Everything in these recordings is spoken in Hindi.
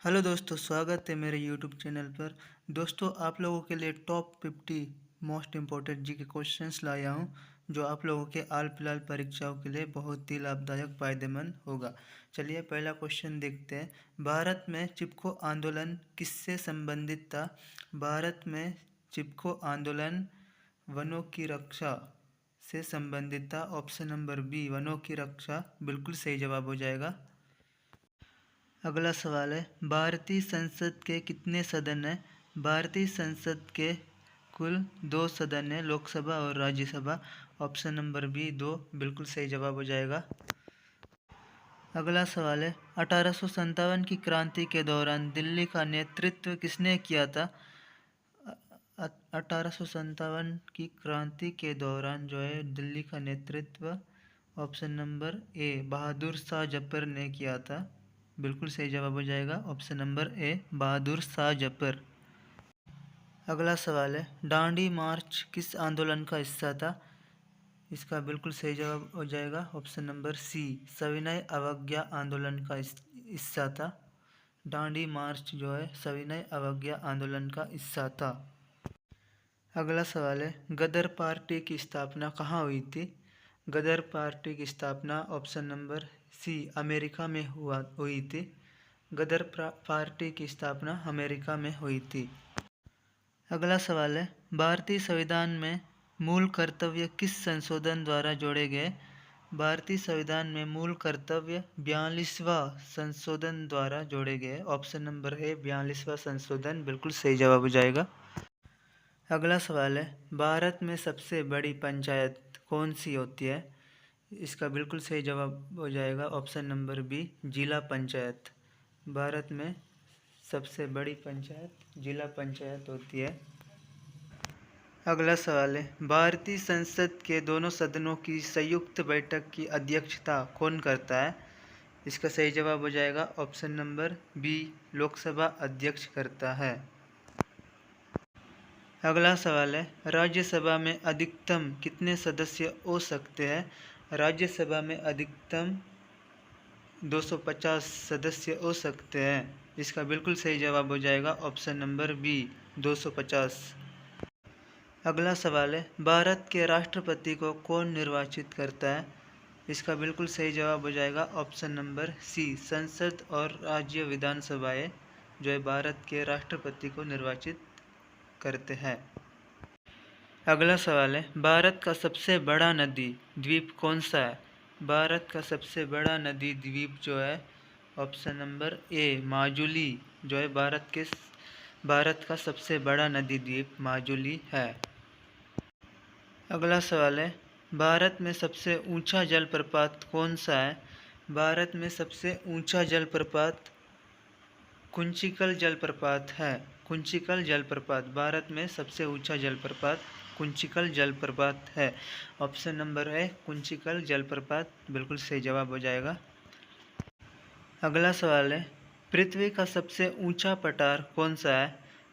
हेलो दोस्तों, स्वागत है मेरे यूट्यूब चैनल पर। दोस्तों, आप लोगों के लिए टॉप 50 मोस्ट इम्पोर्टेंट जी के क्वेश्चंस लाया हूँ, जो आप लोगों के हाल फिलहाल परीक्षाओं के लिए बहुत ही लाभदायक फ़ायदेमंद होगा। चलिए पहला क्वेश्चन देखते हैं। भारत में चिपको आंदोलन किससे संबंधित था? भारत में चिपको आंदोलन वनों की रक्षा से संबंधित था। ऑप्शन नंबर बी, वनों की रक्षा बिल्कुल सही जवाब हो जाएगा। अगला सवाल है, भारतीय संसद के कितने सदन हैं? भारतीय संसद के कुल 2 सदन हैं, लोकसभा और राज्यसभा। ऑप्शन नंबर बी 2 बिल्कुल सही जवाब हो जाएगा। अगला सवाल है, 1857 की क्रांति के दौरान दिल्ली का नेतृत्व किसने किया था? 1857 की क्रांति के दौरान जो है दिल्ली का नेतृत्व option number A Bahadur Shah Zafar ने किया था। बिल्कुल सही जवाब हो जाएगा option number A Bahadur Shah Zafar. अगला सवाल है, दांडी मार्च किस आंदोलन का हिस्सा था? इसका बिल्कुल सही जवाब हो जाएगा ऑप्शन नंबर सी, सविनय अवज्ञा आंदोलन का हिस्सा था। दांडी मार्च जो है सविनय अवज्ञा आंदोलन का हिस्सा था। अगला सवाल है, गदर पार्टी की स्थापना कहाँ हुई थी? गदर पार्टी की स्थापना ऑप्शन नंबर सी, अमेरिका में हुई थी। गदर पार्टी की स्थापना अमेरिका में हुई थी। अगला सवाल है, भारतीय संविधान में मूल कर्तव्य किस संशोधन द्वारा जोड़े गए? भारतीय संविधान में मूल कर्तव्य 42वां संशोधन द्वारा जोड़े गए। ऑप्शन नंबर ए 42वां संशोधन बिल्कुल सही जवाब हो जाएगा। अगला सवाल है, भारत में सबसे बड़ी पंचायत कौन सी होती है? इसका बिल्कुल सही जवाब हो जाएगा ऑप्शन नंबर बी, जिला पंचायत। भारत में सबसे बड़ी पंचायत जिला पंचायत होती है। अगला सवाल है, भारतीय संसद के दोनों सदनों की संयुक्त बैठक की अध्यक्षता कौन करता है? इसका सही जवाब हो जाएगा ऑप्शन नंबर बी, लोकसभा अध्यक्ष करता है। अगला सवाल है, राज्यसभा में अधिकतम कितने सदस्य हो सकते हैं? राज्यसभा में अधिकतम 250 सदस्य हो सकते हैं। इसका बिल्कुल सही जवाब हो जाएगा ऑप्शन नंबर बी, 250। अगला सवाल है, भारत के राष्ट्रपति को कौन निर्वाचित करता है? इसका बिल्कुल सही जवाब हो जाएगा ऑप्शन नंबर सी, संसद और राज्य विधानसभाएं जो है भारत के राष्ट्रपति को निर्वाचित करते हैं। अगला सवाल है, भारत का सबसे बड़ा नदी द्वीप कौन सा है? भारत का सबसे बड़ा नदी द्वीप जो है ऑप्शन नंबर ए माजुली जो है भारत का सबसे बड़ा नदी द्वीप माजुली है। अगला सवाल है, भारत में सबसे ऊंचा जलप्रपात कौन सा है? भारत में सबसे ऊंचा जलप्रपात कुंचिकल जलप्रपात है। कुंचिकल जलप्रपात भारत में सबसे ऊंचा जलप्रपात कुंचिकल जलप्रपात है। ऑप्शन नंबर है कुंचिकल जलप्रपात बिल्कुल सही जवाब हो जाएगा। अगला सवाल है, पृथ्वी का सबसे ऊंचा पठार कौन सा है?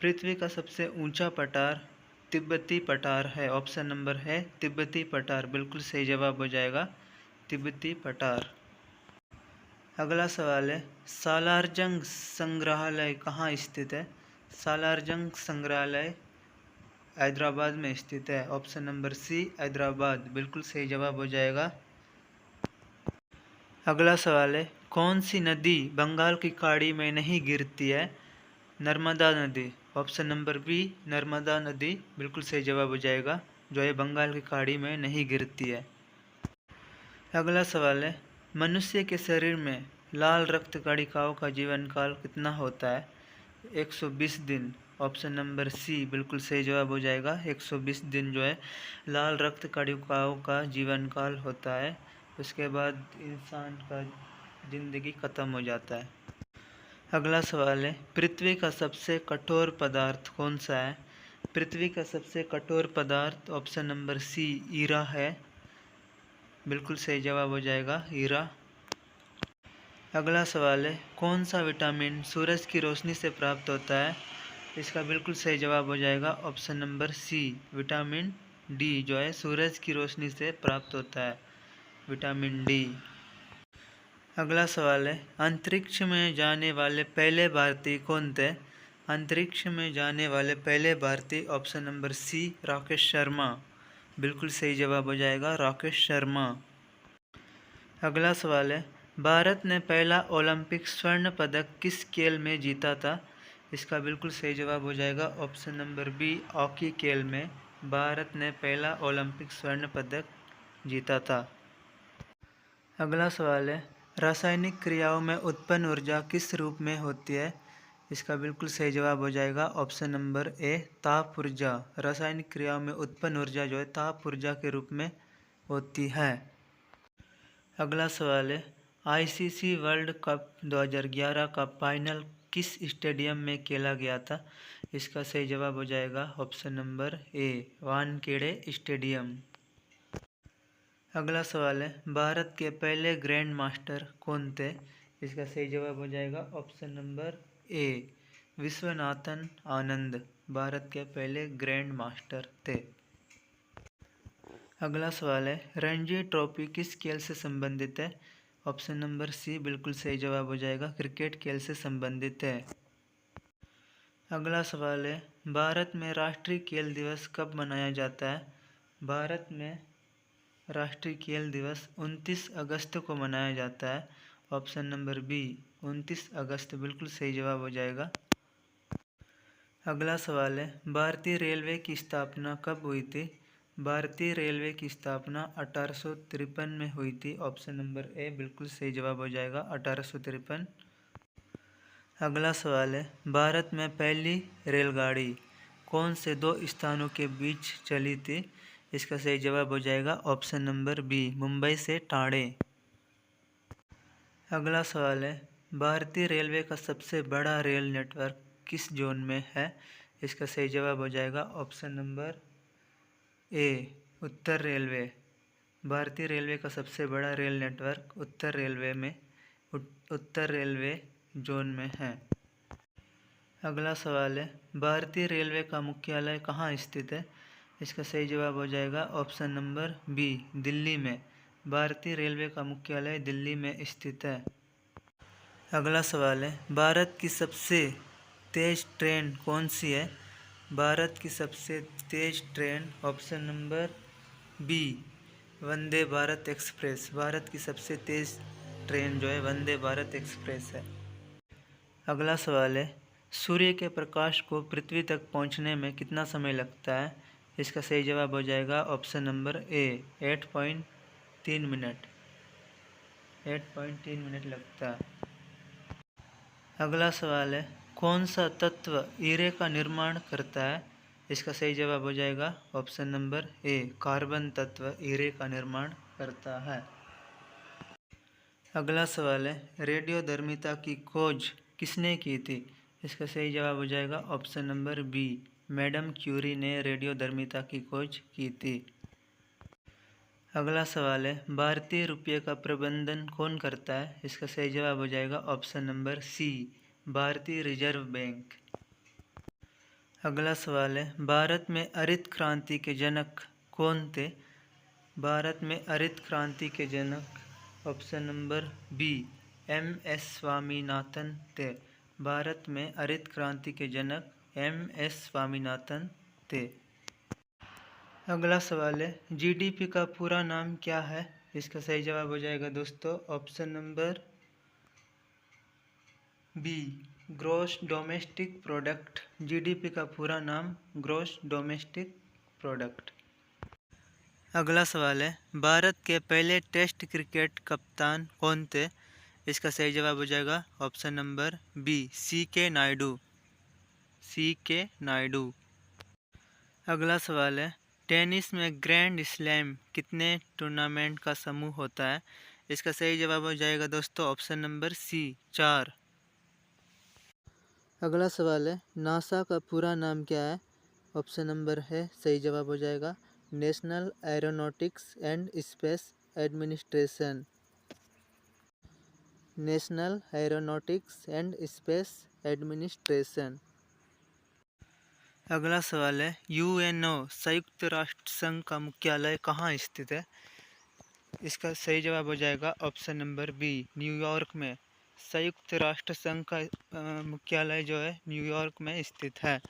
पृथ्वी का सबसे ऊंचा पठार तिब्बती पठार है। ऑप्शन नंबर है तिब्बती पठार बिल्कुल सही जवाब हो जाएगा तिब्बती पठार। अगला सवाल है, सालारजंग संग्रहालय कहाँ स्थित है? सालारजंग संग्रहालय हैदराबाद में स्थित है। ऑप्शन नंबर सी, हैदराबाद बिल्कुल सही जवाब हो जाएगा। अगला सवाल है, कौन सी नदी बंगाल की खाड़ी में नहीं गिरती है? नर्मदा नदी। ऑप्शन नंबर बी, नर्मदा नदी बिल्कुल सही जवाब हो जाएगा, जो है बंगाल की खाड़ी में नहीं गिरती है। अगला सवाल है, मनुष्य के शरीर में लाल रक्त कणिकाओं का जीवन काल कितना होता है? 120 दिन। ऑप्शन नंबर सी बिल्कुल सही जवाब हो जाएगा, 120 दिन जो है लाल रक्त कणिकाओं का जीवन काल होता है। उसके बाद इंसान का जिंदगी खत्म हो जाता है। अगला सवाल है, पृथ्वी का सबसे कठोर पदार्थ कौन सा है? पृथ्वी का सबसे कठोर पदार्थ ऑप्शन नंबर सी, हीरा है। बिल्कुल सही जवाब हो जाएगा हीरा। अगला सवाल है, कौन सा विटामिन सूरज की रोशनी से प्राप्त होता है? इसका बिल्कुल सही जवाब हो जाएगा option number C, vitamin D जो है सूरज की रोशनी से प्राप्त होता है, विटामिन डी। अगला सवाल है, अंतरिक्ष में जाने वाले पहले भारतीय कौन थे? अंतरिक्ष में जाने वाले पहले भारतीय option number C Rakesh Sharma. बिल्कुल सही जवाब हो जाएगा राकेश शर्मा। अगला सवाल है, भारत ने पहला ओलंपिक स्वर्ण पदक किस खेल में जीता था? इसका बिल्कुल सही जवाब हो जाएगा ऑप्शन नंबर बी हॉकी खेल में भारत ने पहला ओलंपिक स्वर्ण पदक जीता था। अगला सवाल है, रासायनिक क्रियाओं में उत्पन्न ऊर्जा किस रूप में होती है? इसका बिल्कुल सही जवाब हो जाएगा ऑप्शन नंबर ए ताप ऊर्जा। रासायनिक क्रियाओं में उत्पन्न ऊर्जा जो है ताप ऊर्जा के रूप में होती है। अगला सवाल है, आईसीसी वर्ल्ड कप 2011 का फाइनल किस स्टेडियम में खेला गया था? इसका सही जवाब हो जाएगा option number A Wankhede stadium. अगला सवाल है, भारत के पहले ग्रैंड मास्टर कौन थे? इसका सही जवाब हो जाएगा option number A Viswanathan Anand Bharat के पहले ग्रैंड मास्टर थे। अगला सवाल है, रणजी ट्रॉफी किस खेल से संबंधित है? ऑप्शन नंबर सी बिल्कुल सही जवाब हो जाएगा क्रिकेट खेल से संबंधित है। अगला सवाल है, भारत में राष्ट्रीय खेल दिवस कब मनाया जाता है? भारत में राष्ट्रीय खेल दिवस 29 अगस्त को मनाया जाता है। ऑप्शन नंबर बी 29 अगस्त बिल्कुल सही जवाब हो जाएगा। अगला सवाल है, भारतीय रेलवे की स्थापना कब हुई थी? भारतीय रेलवे की स्थापना 1853 में हुई थी। ऑप्शन नंबर ए बिल्कुल सही जवाब हो जाएगा 1853। अगला सवाल है, भारत में पहली रेलगाड़ी कौन से दो स्थानों के बीच चली थी? इसका सही जवाब हो जाएगा ऑप्शन नंबर बी मुंबई से ठाणे। अगला सवाल है, भारतीय रेलवे का सबसे बड़ा रेल नेटवर्क किस जोन में है? इसका सही जवाब हो जाएगा option number A Uttar railway. भारतीय रेलवे का सबसे बड़ा रेल नेटवर्क उत्तर रेलवे जोन में है। अगला सवाल है, भारतीय रेलवे का मुख्यालय कहाँ स्थित है? इसका सही जवाब हो जाएगा ऑप्शन नंबर बी दिल्ली में। भारतीय रेलवे का मुख्यालय दिल्ली में स्थित है। अगला सवाल है, भारत की सबसे तेज़ ट्रेन कौन सी है? भारत की सबसे तेज़ train option number B Vande Bharat express. Bharat की सबसे तेज़ ट्रेन जो है वंदे भारत एक्सप्रेस है। अगला सवाल है, सूर्य के प्रकाश को पृथ्वी तक पहुंचने में कितना समय लगता है? इसका सही जवाब हो जाएगा option number A 8.3 minute. 8.3 minute लगता है। अगला सवाल है, कौन सा तत्व हीरे का निर्माण करता है? इसका सही जवाब हो जाएगा ऑप्शन नंबर ए कार्बन तत्व हीरे का निर्माण करता है। अगला सवाल है, रेडियोधर्मिता की खोज किसने की थी? इसका सही जवाब हो जाएगा option number B madam Curie ने रेडियोधर्मिता की खोज की थी। अगला सवाल है, भारतीय रुपये का प्रबंधन कौन करता है? इसका सही जवाब हो जाएगा ऑप्शन नंबर सी भारतीय रिजर्व बैंक। अगला सवाल है, भारत में हरित क्रांति के जनक कौन थे? भारत में हरित क्रांति के जनक option number B M S. Swaminathan थे। भारत में हरित क्रांति के जनक एम.एस. स्वामीनाथन थे। अगला सवाल है, जीडीपी का पूरा नाम क्या है? इसका सही जवाब हो जाएगा दोस्तों option number B gross domestic product. GDP का पूरा नाम ग्रॉस डोमेस्टिक प्रोडक्ट। अगला सवाल है, भारत के पहले टेस्ट क्रिकेट कप्तान कौन थे? इसका सही जवाब हो जाएगा option number B C K. Naidu. C K. Naidu. अगला सवाल है, टेनिस में ग्रैंड स्लैम कितने टूर्नामेंट का समूह होता है? इसका सही जवाब हो जाएगा दोस्तों ऑप्शन नंबर सी 4। अगला सवाल है, नासा का पूरा नाम क्या है? ऑप्शन नंबर है सही जवाब हो जाएगा national aeronautics and space administration. National aeronautics and space administration. अगला सवाल है, यूएनओ संयुक्त राष्ट्र संघ का मुख्यालय कहाँ स्थित है? इसका सही जवाब हो जाएगा ऑप्शन नंबर बी, न्यूयॉर्क में। संयुक्त राष्ट्र संघ का मुख्यालय जो है न्यूयॉर्क में स्थित है।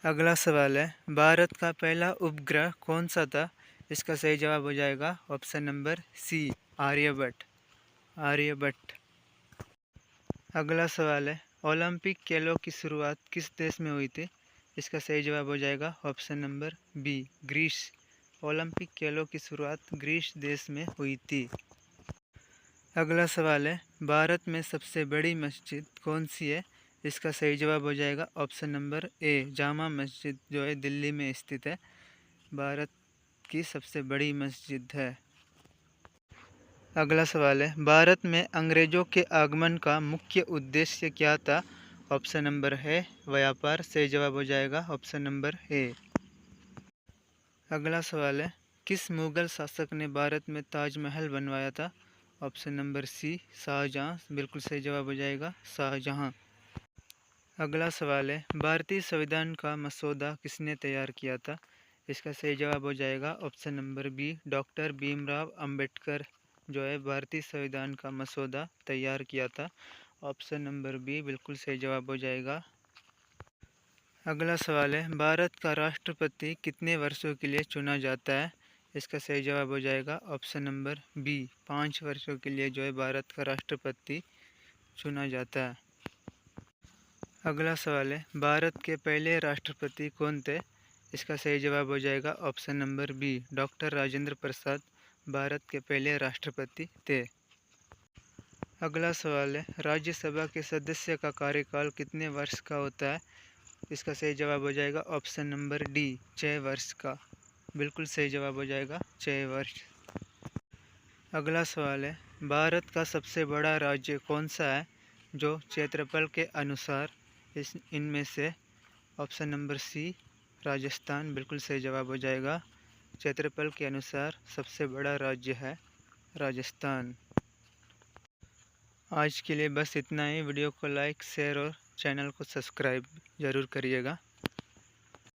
अगला सवाल है, भारत का पहला उपग्रह कौन सा था? इसका सही जवाब हो जाएगा option number C, Aryabhata. Aryabhata. अगला सवाल है, ओलंपिक खेलों की शुरुआत किस देश में हुई थी? इसका सही जवाब हो जाएगा option number B, Greece. Olympic खेलों की शुरुआत ग्रीस देश में हुई थी। अगला सवाल है, भारत में सबसे बड़ी मस्जिद कौन सी है? इसका सही जवाब हो जाएगा option number A, Jama Masjid जो है दिल्ली में स्थित है, भारत की सबसे बड़ी मस्जिद है। अगला सवाल है, भारत में अंग्रेजों के आगमन का मुख्य उद्देश्य क्या था? ऑप्शन नंबर है व्यापार। सही जवाब हो जाएगा ऑप्शन नंबर ए। अगला सवाल है, किस मुगल शासक ने भारत में ताजमहल बनवाया था? Option number C, Shah Jahan. बिल्कुल सही जवाब हो जाएगा शाहजहां। अगला सवाल है, भारतीय संविधान का मसौदा किसने तैयार किया था? इसका सही जवाब हो जाएगा option number B, doctor Bhimrao Ambedkar जो है भारतीय संविधान का मसौदा तैयार किया था। ऑप्शन नंबर बी बिल्कुल सही जवाब हो जाएगा। अगला सवाल है, भारत का राष्ट्रपति कितने वर्षों के लिए चुना जाता है? इसका सही जवाब हो जाएगा ऑप्शन नंबर बी, 5 वर्षों के लिए जो है भारत का राष्ट्रपति चुना जाता है। अगला सवाल है, भारत के पहले राष्ट्रपति कौन थे? इसका सही जवाब हो जाएगा option number B, doctor Rajendra Prasad Bharat के पहले राष्ट्रपति थे। अगला सवाल है, राज्यसभा के सदस्य का कार्यकाल कितने वर्ष का होता है? इसका सही जवाब हो जाएगा ऑप्शन नंबर डी, 6 वर्ष का। बिल्कुल सही जवाब हो जाएगा 6 वर्ष। अगला सवाल है, भारत का सबसे बड़ा राज्य कौन सा है जो क्षेत्रफल के अनुसार इनमें से? Option number C, Rajasthan. बिल्कुल सही जवाब हो जाएगा, क्षेत्रफल के अनुसार सबसे बड़ा राज्य है राजस्थान। आज के लिए बस इतना ही। वीडियो को लाइक, शेयर और चैनल को सब्सक्राइब ज़रूर करिएगा।